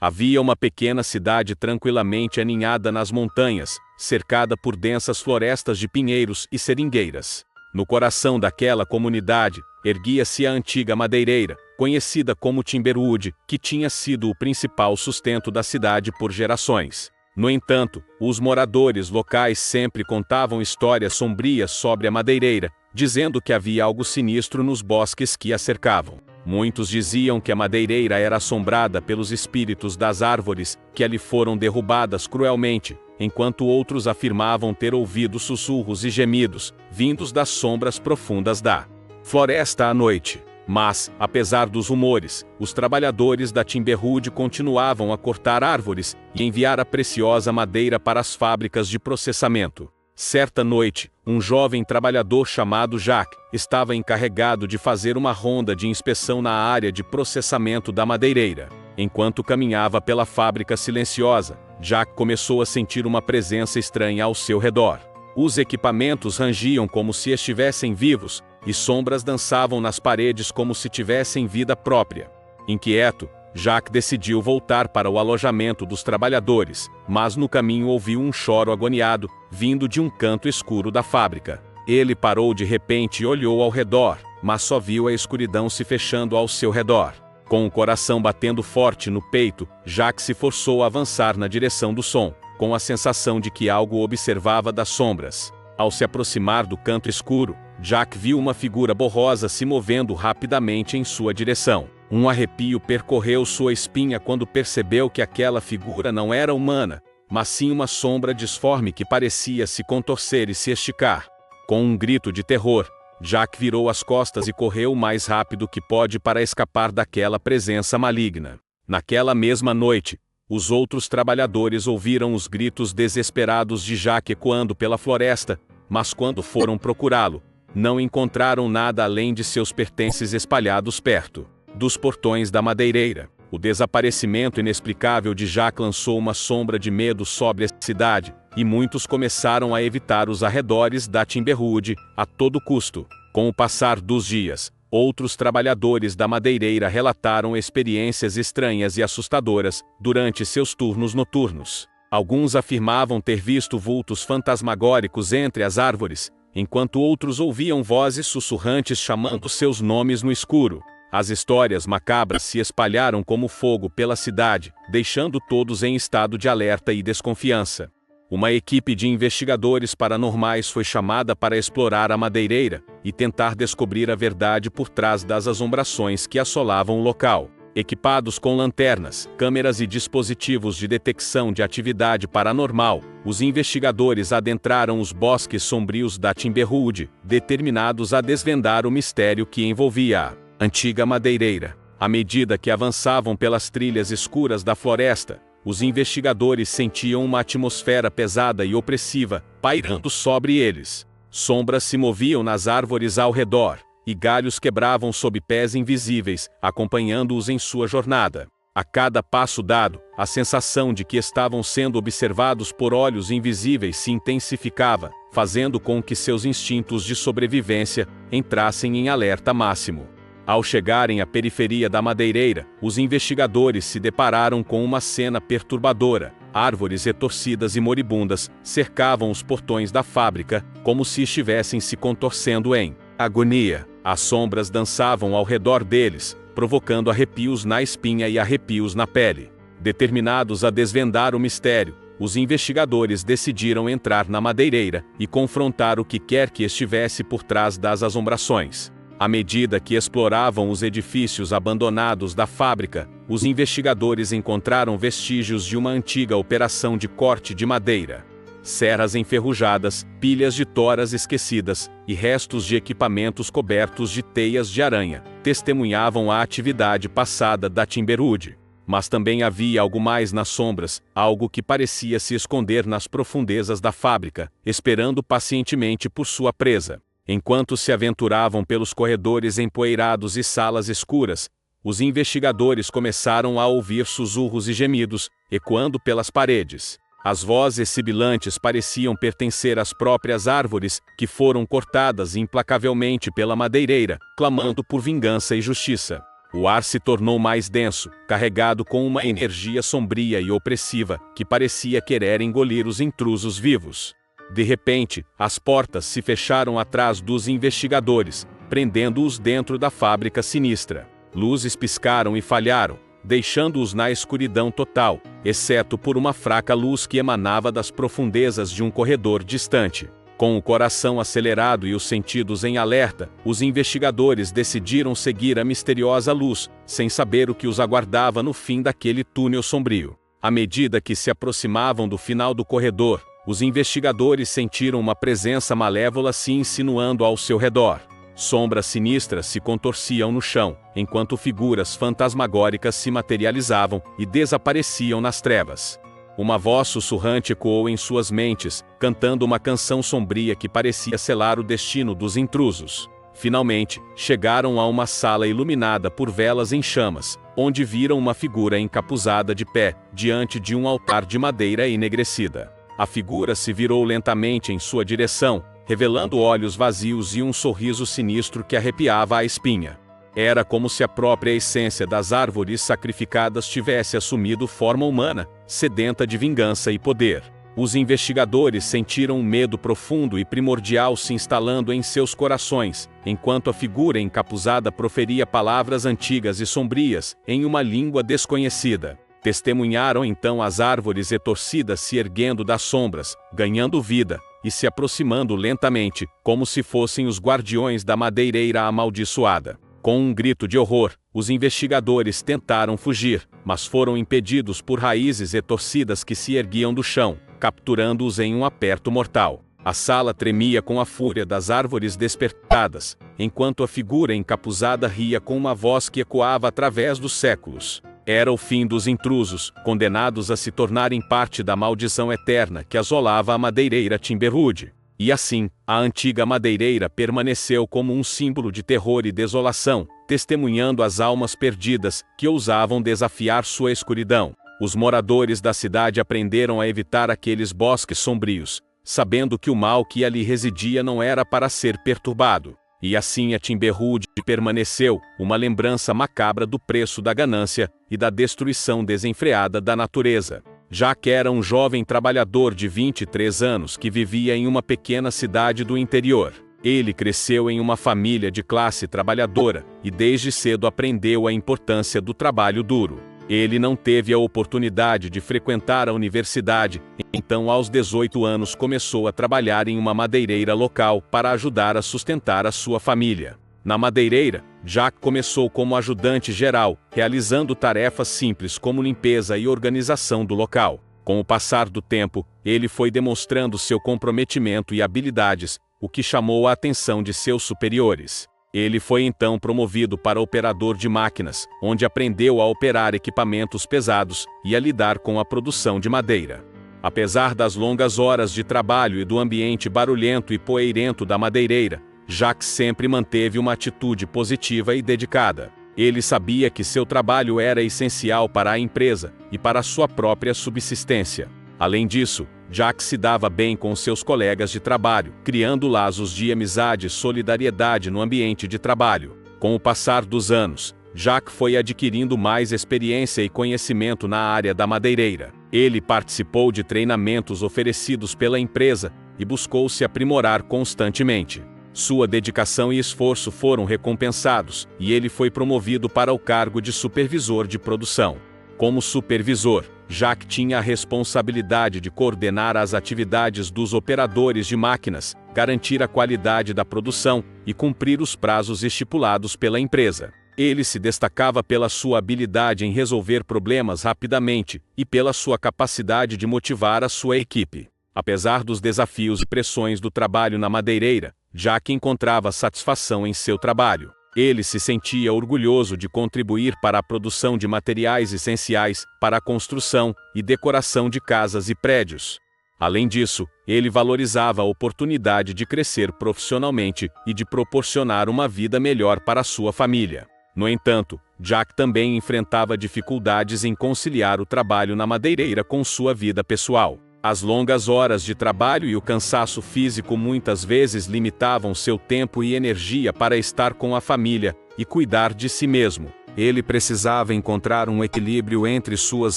Havia uma pequena cidade tranquilamente aninhada nas montanhas, cercada por densas florestas de pinheiros e seringueiras. No coração daquela comunidade, erguia-se a antiga madeireira, conhecida como Timberwood, que tinha sido o principal sustento da cidade por gerações. No entanto, os moradores locais sempre contavam histórias sombrias sobre a madeireira, dizendo que havia algo sinistro nos bosques que a cercavam. Muitos diziam que a madeireira era assombrada pelos espíritos das árvores que ali foram derrubadas cruelmente, enquanto outros afirmavam ter ouvido sussurros e gemidos, vindos das sombras profundas da floresta à noite. Mas, apesar dos rumores, os trabalhadores da Timberwood continuavam a cortar árvores e enviar a preciosa madeira para as fábricas de processamento. Certa noite, um jovem trabalhador chamado Jack estava encarregado de fazer uma ronda de inspeção na área de processamento da madeireira. Enquanto caminhava pela fábrica silenciosa, Jack começou a sentir uma presença estranha ao seu redor. Os equipamentos rangiam como se estivessem vivos, e sombras dançavam nas paredes como se tivessem vida própria. Inquieto, Jack decidiu voltar para o alojamento dos trabalhadores, mas no caminho ouviu um choro agoniado, vindo de um canto escuro da fábrica. Ele parou de repente e olhou ao redor, mas só viu a escuridão se fechando ao seu redor. Com o coração batendo forte no peito, Jack se forçou a avançar na direção do som, com a sensação de que algo observava das sombras. Ao se aproximar do canto escuro, Jack viu uma figura borrosa se movendo rapidamente em sua direção. Um arrepio percorreu sua espinha quando percebeu que aquela figura não era humana, mas sim uma sombra disforme que parecia se contorcer e se esticar. Com um grito de terror, Jack virou as costas e correu o mais rápido que pôde para escapar daquela presença maligna. Naquela mesma noite, os outros trabalhadores ouviram os gritos desesperados de Jack ecoando pela floresta, mas quando foram procurá-lo, não encontraram nada além de seus pertences espalhados perto dos portões da madeireira. O desaparecimento inexplicável de Jack lançou uma sombra de medo sobre a cidade, e muitos começaram a evitar os arredores da Timberwood a todo custo. Com o passar dos dias, outros trabalhadores da madeireira relataram experiências estranhas e assustadoras durante seus turnos noturnos. Alguns afirmavam ter visto vultos fantasmagóricos entre as árvores, enquanto outros ouviam vozes sussurrantes chamando seus nomes no escuro. As histórias macabras se espalharam como fogo pela cidade, deixando todos em estado de alerta e desconfiança. Uma equipe de investigadores paranormais foi chamada para explorar a madeireira e tentar descobrir a verdade por trás das assombrações que assolavam o local. Equipados com lanternas, câmeras e dispositivos de detecção de atividade paranormal, os investigadores adentraram os bosques sombrios da Timberwood, determinados a desvendar o mistério que envolvia a antiga madeireira. À medida que avançavam pelas trilhas escuras da floresta, os investigadores sentiam uma atmosfera pesada e opressiva pairando sobre eles. Sombras se moviam nas árvores ao redor, e galhos quebravam sob pés invisíveis, acompanhando-os em sua jornada. A cada passo dado, a sensação de que estavam sendo observados por olhos invisíveis se intensificava, fazendo com que seus instintos de sobrevivência entrassem em alerta máximo. Ao chegarem à periferia da madeireira, os investigadores se depararam com uma cena perturbadora. Árvores retorcidas e moribundas cercavam os portões da fábrica, como se estivessem se contorcendo em agonia. As sombras dançavam ao redor deles, provocando arrepios na espinha e arrepios na pele. Determinados a desvendar o mistério, os investigadores decidiram entrar na madeireira e confrontar o que quer que estivesse por trás das assombrações. À medida que exploravam os edifícios abandonados da fábrica, os investigadores encontraram vestígios de uma antiga operação de corte de madeira. Serras enferrujadas, pilhas de toras esquecidas e restos de equipamentos cobertos de teias de aranha testemunhavam a atividade passada da Timberwood. Mas também havia algo mais nas sombras, algo que parecia se esconder nas profundezas da fábrica, esperando pacientemente por sua presa. Enquanto se aventuravam pelos corredores empoeirados e salas escuras, os investigadores começaram a ouvir sussurros e gemidos, ecoando pelas paredes. As vozes sibilantes pareciam pertencer às próprias árvores, que foram cortadas implacavelmente pela madeireira, clamando por vingança e justiça. O ar se tornou mais denso, carregado com uma energia sombria e opressiva, que parecia querer engolir os intrusos vivos. De repente, as portas se fecharam atrás dos investigadores, prendendo-os dentro da fábrica sinistra. Luzes piscaram e falharam, deixando-os na escuridão total, exceto por uma fraca luz que emanava das profundezas de um corredor distante. Com o coração acelerado e os sentidos em alerta, os investigadores decidiram seguir a misteriosa luz, sem saber o que os aguardava no fim daquele túnel sombrio. À medida que se aproximavam do final do corredor, os investigadores sentiram uma presença malévola se insinuando ao seu redor. Sombras sinistras se contorciam no chão, enquanto figuras fantasmagóricas se materializavam e desapareciam nas trevas. Uma voz sussurrante ecoou em suas mentes, cantando uma canção sombria que parecia selar o destino dos intrusos. Finalmente, chegaram a uma sala iluminada por velas em chamas, onde viram uma figura encapuzada de pé, diante de um altar de madeira enegrecida. A figura se virou lentamente em sua direção, revelando olhos vazios e um sorriso sinistro que arrepiava a espinha. Era como se a própria essência das árvores sacrificadas tivesse assumido forma humana, sedenta de vingança e poder. Os investigadores sentiram um medo profundo e primordial se instalando em seus corações, enquanto a figura encapuzada proferia palavras antigas e sombrias, em uma língua desconhecida. Testemunharam então as árvores retorcidas se erguendo das sombras, ganhando vida, e se aproximando lentamente, como se fossem os guardiões da madeireira amaldiçoada. Com um grito de horror, os investigadores tentaram fugir, mas foram impedidos por raízes retorcidas que se erguiam do chão, capturando-os em um aperto mortal. A sala tremia com a fúria das árvores despertadas, enquanto a figura encapuzada ria com uma voz que ecoava através dos séculos. Era o fim dos intrusos, condenados a se tornarem parte da maldição eterna que assolava a madeireira Timberwood. E assim, a antiga madeireira permaneceu como um símbolo de terror e desolação, testemunhando as almas perdidas que ousavam desafiar sua escuridão. Os moradores da cidade aprenderam a evitar aqueles bosques sombrios, sabendo que o mal que ali residia não era para ser perturbado. E assim a Timberwood permaneceu, uma lembrança macabra do preço da ganância e da destruição desenfreada da natureza. Jack era um jovem trabalhador de 23 anos que vivia em uma pequena cidade do interior. Ele cresceu em uma família de classe trabalhadora e desde cedo aprendeu a importância do trabalho duro. Ele não teve a oportunidade de frequentar a universidade, então aos 18 anos começou a trabalhar em uma madeireira local para ajudar a sustentar a sua família. Na madeireira, Jack começou como ajudante geral, realizando tarefas simples como limpeza e organização do local. Com o passar do tempo, ele foi demonstrando seu comprometimento e habilidades, o que chamou a atenção de seus superiores. Ele foi então promovido para operador de máquinas, onde aprendeu a operar equipamentos pesados e a lidar com a produção de madeira. Apesar das longas horas de trabalho e do ambiente barulhento e poeirento da madeireira, Jack sempre manteve uma atitude positiva e dedicada. Ele sabia que seu trabalho era essencial para a empresa e para sua própria subsistência. Além disso, Jack se dava bem com seus colegas de trabalho, criando laços de amizade e solidariedade no ambiente de trabalho. Com o passar dos anos, Jack foi adquirindo mais experiência e conhecimento na área da madeireira. Ele participou de treinamentos oferecidos pela empresa e buscou se aprimorar constantemente. Sua dedicação e esforço foram recompensados, e ele foi promovido para o cargo de supervisor de produção. Como supervisor, Jack tinha a responsabilidade de coordenar as atividades dos operadores de máquinas, garantir a qualidade da produção e cumprir os prazos estipulados pela empresa. Ele se destacava pela sua habilidade em resolver problemas rapidamente e pela sua capacidade de motivar a sua equipe. Apesar dos desafios e pressões do trabalho na madeireira, Jack encontrava satisfação em seu trabalho. Ele se sentia orgulhoso de contribuir para a produção de materiais essenciais para a construção e decoração de casas e prédios. Além disso, ele valorizava a oportunidade de crescer profissionalmente e de proporcionar uma vida melhor para sua família. No entanto, Jack também enfrentava dificuldades em conciliar o trabalho na madeireira com sua vida pessoal. As longas horas de trabalho e o cansaço físico muitas vezes limitavam seu tempo e energia para estar com a família e cuidar de si mesmo. Ele precisava encontrar um equilíbrio entre suas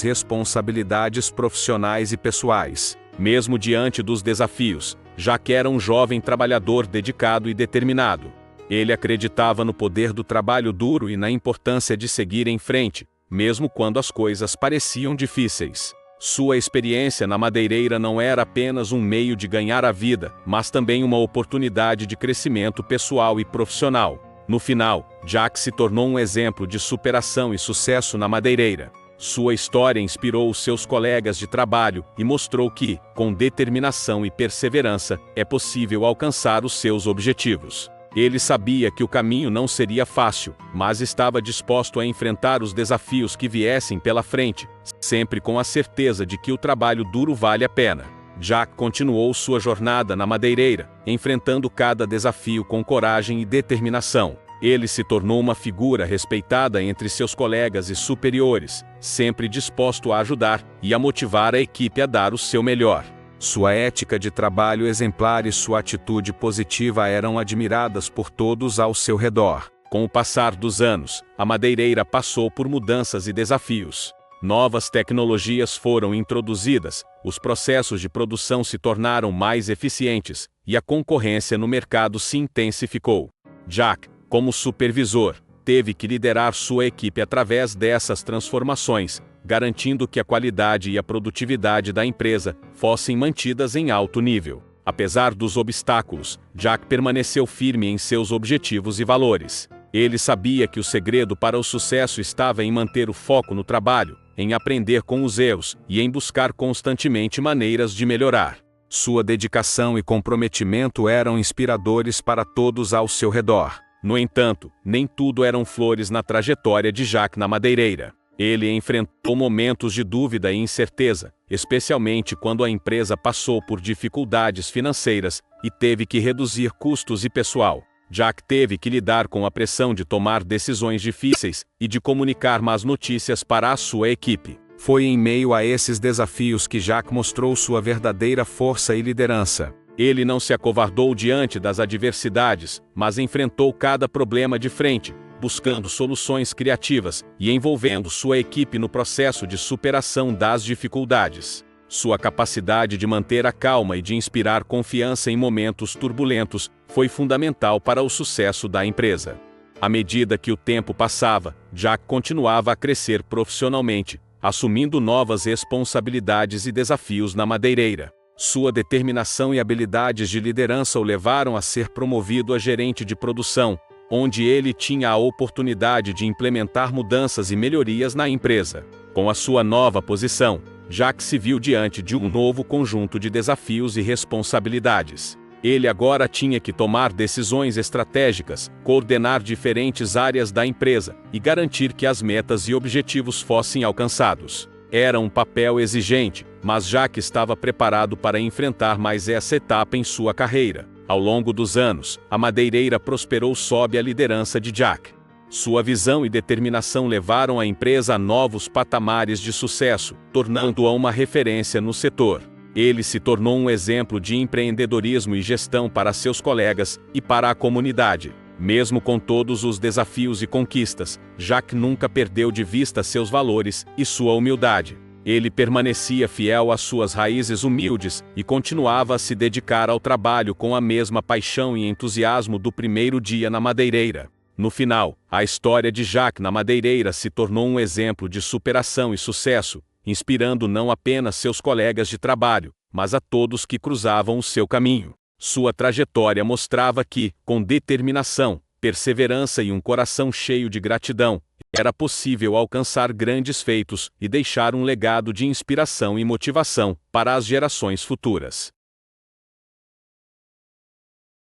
responsabilidades profissionais e pessoais. Mesmo diante dos desafios, Jack era um jovem trabalhador dedicado e determinado. Ele acreditava no poder do trabalho duro e na importância de seguir em frente, mesmo quando as coisas pareciam difíceis. Sua experiência na madeireira não era apenas um meio de ganhar a vida, mas também uma oportunidade de crescimento pessoal e profissional. No final, Jack se tornou um exemplo de superação e sucesso na madeireira. Sua história inspirou os seus colegas de trabalho e mostrou que, com determinação e perseverança, é possível alcançar os seus objetivos. Ele sabia que o caminho não seria fácil, mas estava disposto a enfrentar os desafios que viessem pela frente, sempre com a certeza de que o trabalho duro vale a pena. Jack continuou sua jornada na madeireira, enfrentando cada desafio com coragem e determinação. Ele se tornou uma figura respeitada entre seus colegas e superiores, sempre disposto a ajudar e a motivar a equipe a dar o seu melhor. Sua ética de trabalho exemplar e sua atitude positiva eram admiradas por todos ao seu redor. Com o passar dos anos, a madeireira passou por mudanças e desafios. Novas tecnologias foram introduzidas, os processos de produção se tornaram mais eficientes, e a concorrência no mercado se intensificou. Jack, como supervisor, teve que liderar sua equipe através dessas transformações, garantindo que a qualidade e a produtividade da empresa fossem mantidas em alto nível. Apesar dos obstáculos, Jack permaneceu firme em seus objetivos e valores. Ele sabia que o segredo para o sucesso estava em manter o foco no trabalho, em aprender com os erros e em buscar constantemente maneiras de melhorar. Sua dedicação e comprometimento eram inspiradores para todos ao seu redor. No entanto, nem tudo eram flores na trajetória de Jack na madeireira. Ele enfrentou momentos de dúvida e incerteza, especialmente quando a empresa passou por dificuldades financeiras e teve que reduzir custos e pessoal. Jack teve que lidar com a pressão de tomar decisões difíceis e de comunicar más notícias para a sua equipe. Foi em meio a esses desafios que Jack mostrou sua verdadeira força e liderança. Ele não se acovardou diante das adversidades, mas enfrentou cada problema de frente, buscando soluções criativas e envolvendo sua equipe no processo de superação das dificuldades. Sua capacidade de manter a calma e de inspirar confiança em momentos turbulentos foi fundamental para o sucesso da empresa. À medida que o tempo passava, Jack continuava a crescer profissionalmente, assumindo novas responsabilidades e desafios na madeireira. Sua determinação e habilidades de liderança o levaram a ser promovido a gerente de produção, onde ele tinha a oportunidade de implementar mudanças e melhorias na empresa. Com a sua nova posição, Jack se viu diante de um novo conjunto de desafios e responsabilidades. Ele agora tinha que tomar decisões estratégicas, coordenar diferentes áreas da empresa e garantir que as metas e objetivos fossem alcançados. Era um papel exigente, mas Jack estava preparado para enfrentar mais essa etapa em sua carreira. Ao longo dos anos, a madeireira prosperou sob a liderança de Jack. Sua visão e determinação levaram a empresa a novos patamares de sucesso, tornando-a uma referência no setor. Ele se tornou um exemplo de empreendedorismo e gestão para seus colegas e para a comunidade. Mesmo com todos os desafios e conquistas, Jack nunca perdeu de vista seus valores e sua humildade. Ele permanecia fiel às suas raízes humildes e continuava a se dedicar ao trabalho com a mesma paixão e entusiasmo do primeiro dia na madeireira. No final, a história de Jack na madeireira se tornou um exemplo de superação e sucesso, inspirando não apenas seus colegas de trabalho, mas a todos que cruzavam o seu caminho. Sua trajetória mostrava que, com determinação, perseverança e um coração cheio de gratidão, era possível alcançar grandes feitos e deixar um legado de inspiração e motivação para as gerações futuras.